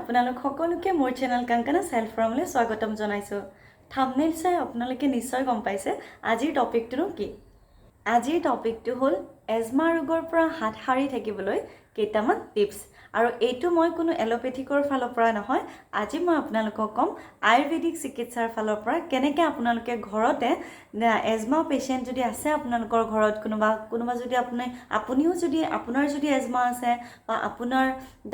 আপোনালোক সকলোকে মোৰ চেনেল কাংকানা সেলফ ফ্ৰমলৈ স্বাগতম জনাইছো। থাম্বনেইল চাই আপোনালোকে নিশ্চয় গম পাইছে আজিৰ টপিকটো কি। আজিৰ টপিকটো হ'ল এজমা ৰোগৰ পৰা হাত সাৰি থাকিবলৈ কেইটামান টিপছ। আৰু এইটো মই কোনো এলোপেথিকৰ ফালৰ পৰা নহয়, আজি মই আপোনালোকক কম আয়ুৰ্বেদিক চিকিৎসাৰ ফালৰ পৰা কেনেকৈ আপোনালোকে ঘৰতে এজমা পেশেন্ট যদি আছে আপোনালোকৰ ঘৰত কোনোবা যদি আপুনিও যদি আপোনাৰ যদি এজমা আছে বা আপোনাৰ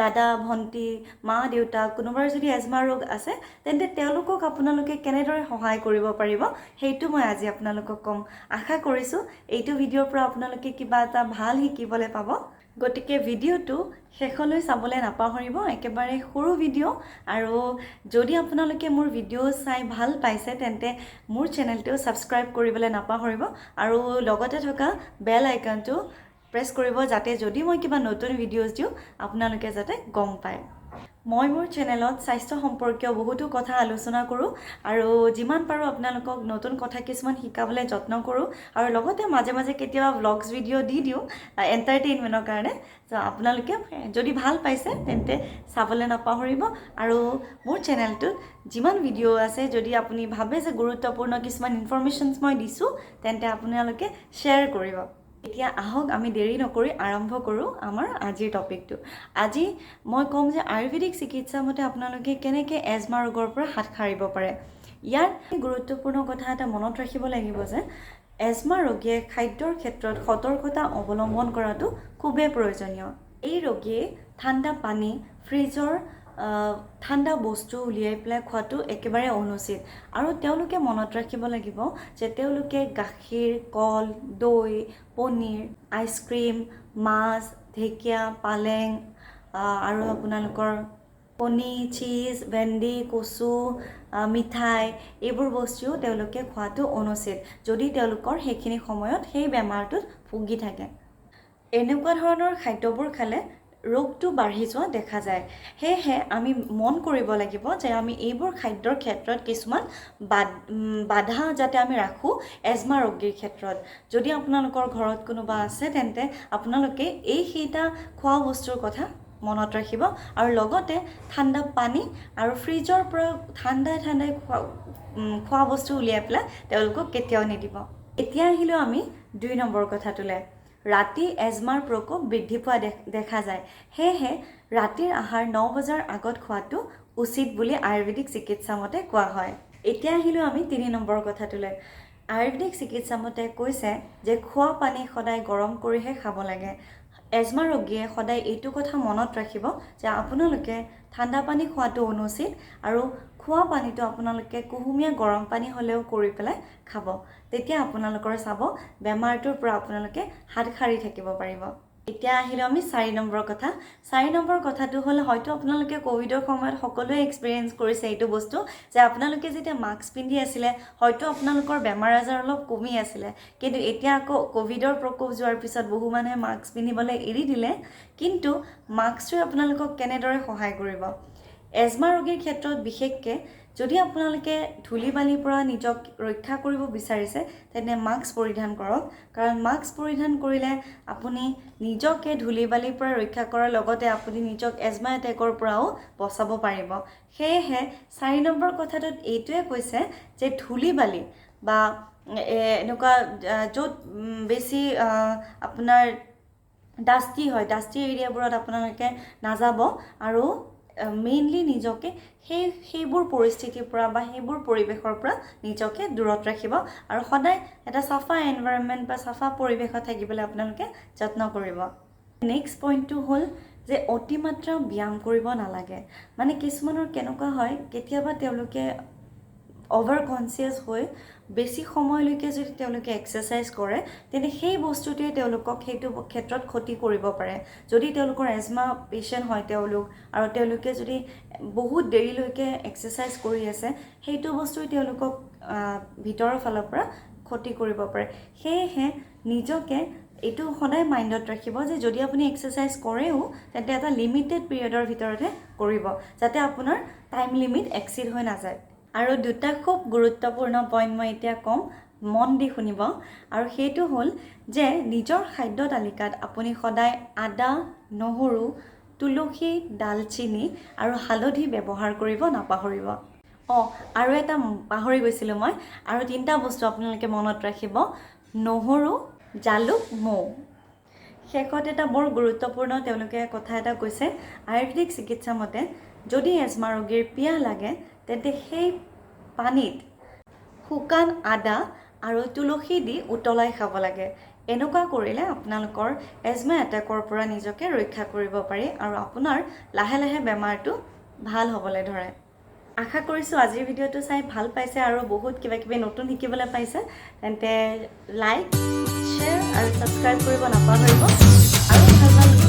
দাদা ভন্টি মা দেউতা কোনোবাৰ যদি এজমা ৰোগ আছে তেন্তে তেওঁলোকক আপোনালোকে কেনেদৰে সহায় কৰিব পাৰিব সেইটো মই আজি আপোনালোকক কম। আশা কৰিছো এইটো ভিডিঅ'ৰ পৰা আপোনালোকে কিবা এটা ভাল শিকিবলৈ পাব। গতিকে ভিডিঅ'টো শেষলৈ চাবলৈ নাপাহৰিব। একেবাৰে সৰু ভিডিঅ' আৰু যদি আপোনালোকে মোৰ ভিডিঅ' চাই ভাল পাইছে তেন্তে মোৰ চেনেলটো সাবস্ক্ৰাইব কৰিবলৈ নাপাহৰিব আৰু লগতে থকা বেল আইকনটো প্ৰেছ কৰিব যাতে যদি মই কিবা নতুন ভিডিঅ'জ দিওঁ আপোনালোকে যাতে গম পায়। মই মোৰ চেনেলত স্বাস্থ্য সম্পৰ্কীয় বহুতো কথা আলোচনা কৰোঁ আৰু যিমান পাৰোঁ আপোনালোকক নতুন কথা কিছুমান শিকাবলৈ যত্ন কৰোঁ আৰু লগতে মাজে মাজে কেতিয়াবা ব্লগছ ভিডিঅ' দি দিওঁ এণ্টাৰটেইনমেণ্টৰ কাৰণে। তো আপোনালোকে যদি ভাল পাইছে তেন্তে চাবলৈ নাপাহৰিব আৰু মোৰ চেনেলটোত যিমান ভিডিঅ' আছে যদি আপুনি ভাবে যে গুৰুত্বপূৰ্ণ কিছুমান ইনফৰমেশ্যনছ মই দিছোঁ তেন্তে আপোনালোকে শ্বেয়াৰ কৰিব। এতিয়া আহক আমি দেৰি নকৰি আৰম্ভ কৰোঁ আমাৰ আজিৰ টপিকটো। আজি মই ক'ম যে আয়ুৰ্বেদিক চিকিৎসা মতে আপোনালোকে কেনেকৈ এজমা ৰোগৰ পৰা হাত সাৰিব পাৰে। ইয়াৰ গুৰুত্বপূৰ্ণ কথা এটা মনত ৰাখিব লাগিব যে এজমা ৰোগীয়ে খাদ্যৰ ক্ষেত্ৰত সতৰ্কতা অৱলম্বন কৰাটো খুবেই প্ৰয়োজনীয়। এই ৰোগীয়ে ঠাণ্ডা পানী ফ্ৰিজৰ ঠাণ্ডা বস্তু উলিয়াই পেলাই খোৱাটো একেবাৰে অনুচিত আৰু তেওঁলোকে মনত ৰাখিব লাগিব যে তেওঁলোকে গাখীৰ কল দৈ পনীৰ আইচক্ৰীম মাছ ঢেকীয়া পালেং আৰু আপোনালোকৰ কণী চিজ ভেন্দি কচু মিঠাই এইবোৰ বস্তুও তেওঁলোকে খোৱাটো অনুচিত যদি তেওঁলোকৰ সেইখিনি সময়ত সেই বেমাৰটোত ভুগি থাকে। এনেকুৱা ধৰণৰ খাদ্যবোৰ খালে ৰোগটো বাঢ়ি যোৱা দেখা যায়। সেয়েহে আমি মন কৰিব লাগিব যে আমি এইবোৰ খাদ্যৰ ক্ষেত্ৰত কিছুমান বাধা যাতে আমি ৰাখোঁ এজমা ৰোগীৰ ক্ষেত্ৰত। যদি আপোনালোকৰ ঘৰত কোনোবা আছে তেন্তে আপোনালোকে সেইটা খোৱা বস্তুৰ কথা মনত ৰাখিব আৰু লগতে ঠাণ্ডা পানী আৰু ফ্ৰিজৰ পৰা ঠাণ্ডাই খোৱা বস্তু উলিয়াই পেলাই তেওঁলোকক কেতিয়াও নিদিব। এতিয়া আহিলোঁ আমি 2 নম্বৰ কথাটোলৈ। ৰাতি এজমাৰ প্ৰকোপ বৃদ্ধি পোৱা দেখা যায়। সেয়েহে ৰাতিৰ আহাৰ 9 বজাৰ আগত খোৱাটো উচিত বুলি আয়ুৰ্বেদিক চিকিৎসা মতে কোৱা হয়। এতিয়া আহিলোঁ আমি 3 নম্বৰ কথাটোলৈ। আয়ুৰ্বেদিক চিকিৎসা মতে কৈছে যে খোৱা পানী সদায় গৰম কৰিহে খাব লাগে। এজমা ৰোগীয়ে সদায় এইটো কথা মনত ৰাখিব যে আপোনালোকে ঠাণ্ডা পানী খোৱাটো অনুচিত আৰু খোৱা পানীটো আপোনালোকে কুহুমীয়া গৰম পানী হ'লেও কৰি পেলাই খাব। তেতিয়া আপোনালোকৰ চাব বেমাৰটোৰ পৰা আপোনালোকে হাত সাৰি থাকিব পাৰিব। এতিয়া আহিলোঁ আমি 4 নম্বৰ কথা। 4 নম্বৰ কথাটো হ'ল হয়তো আপোনালোকে কোভিডৰ সময়ত সকলোৱে এক্সপিৰিয়েঞ্চ কৰিছে এইটো বস্তু যে আপোনালোকে যেতিয়া মাস্ক পিন্ধি আছিলে হয়তো আপোনালোকৰ বেমাৰ আজাৰ অলপ কমি আছিলে, কিন্তু এতিয়া আকৌ কোভিডৰ প্ৰকোপ যোৱাৰ পিছত বহু মানুহে মাস্ক পিন্ধিবলৈ এৰি দিলে। কিন্তু মাস্কটোৱে আপোনালোকক কেনেদৰে সহায় কৰিব এজমা ৰোগীৰ ক্ষেত্ৰত বিশেষকৈ যদি আপোনালোকে ধূলি বালিৰ পৰা নিজক ৰক্ষা কৰিব বিচাৰিছে তেন্তে মাস্ক পৰিধান কৰক, কাৰণ মাস্ক পৰিধান কৰিলে আপুনি নিজকে ধূলি বালিৰ পৰা ৰক্ষা কৰাৰ লগতে আপুনি নিজক এজমা এটেকৰ পৰাও বচাব পাৰিব। সেয়েহে 4 নম্বৰ কথাটোত এইটোৱে কৈছে যে ধূলি বালি বা এনেকুৱা য'ত বেছি আপোনাৰ ডাষ্টি হয় ডাষ্টি এৰিয়াবোৰত আপোনালোকে নাযাব আৰু মেইনলি নিজকে সেইবোৰ পৰিস্থিতিৰ পৰা বা সেইবোৰ পৰিৱেশৰ পৰা নিজকে দূৰত ৰাখিব আৰু সদায় এটা চাফা এনভাইৰনমেণ্ট বা চাফা পৰিৱেশত থাকিবলৈ আপোনালোকে যত্ন কৰিব। নেক্সট পইণ্টটো হ'ল যে অতিমাত্ৰা ব্যায়াম কৰিব নালাগে। মানে কিছুমানৰ কেনেকুৱা হয় কেতিয়াবা তেওঁলোকে অভাৰ কনচিয়াছ হৈ বেছি সময়লৈকে যদি তেওঁলোকে এক্সাৰচাইজ কৰে তেন্তে সেই বস্তুটোৱে তেওঁলোকক সেইটো ক্ষেত্ৰত ক্ষতি কৰিব পাৰে। যদি তেওঁলোকৰ এজমা পেচেণ্ট হয় আৰু তেওঁলোকে যদি বহুত দেৰিলৈকে এক্সাৰচাইজ কৰি আছে সেইটো বস্তুৱে তেওঁলোকক ভিতৰৰ ফালৰ পৰা ক্ষতি কৰিব পাৰে। সেয়েহে নিজকে এইটো সদায় মাইণ্ডত ৰাখিব যে যদি আপুনি এক্সাৰচাইজ কৰেও তেন্তে এটা লিমিটেড পিৰিয়ডৰ ভিতৰতহে কৰিব যাতে আপোনাৰ টাইম লিমিট এক্সিড হৈ নাযায়। আৰু 2টা খুব গুৰুত্বপূৰ্ণ পইণ্ট মই এতিয়া ক'ম, মন দি শুনিব। আৰু সেইটো হ'ল যে নিজৰ খাদ্য তালিকাত আপুনি সদায় আদা নহৰু তুলসী, ডালচিনি আৰু হালধি ব্যৱহাৰ কৰিব নাপাহৰিব। আৰু এটা পাহৰি গৈছিলোঁ মই, আৰু 3টা বস্তু আপোনালোকে মনত ৰাখিব, নহৰু, জালুক, মৌ। শেষত এটা বৰ গুৰুত্বপূৰ্ণ তেওঁলোকে কথা এটা কৈছে, আয়ুৰ্বেদিক চিকিৎসা মতে যদি এজমা ৰোগীৰ পিয়াহ লাগে তেন্তে সেই পানীত শুকান আদা আৰু তুলসী দি উতলাই খাব লাগে। এনেকুৱা কৰিলে আপোনালোকৰ এজমা এটেকৰ পৰা নিজকে ৰক্ষা কৰিব পাৰি আৰু আপোনাৰ লাহে লাহে বেমাৰটো ভাল হ'বলৈ ধৰে। আশা কৰিছোঁ আজিৰ ভিডিঅ'টো চাই ভাল পাইছে আৰু বহুত কিবা কিবি নতুন শিকিবলৈ পাইছে। তেন্তে লাইক, শ্বেয়াৰ আৰু ছাবস্ক্ৰাইব কৰিব নাপাহৰিব আৰু ভাল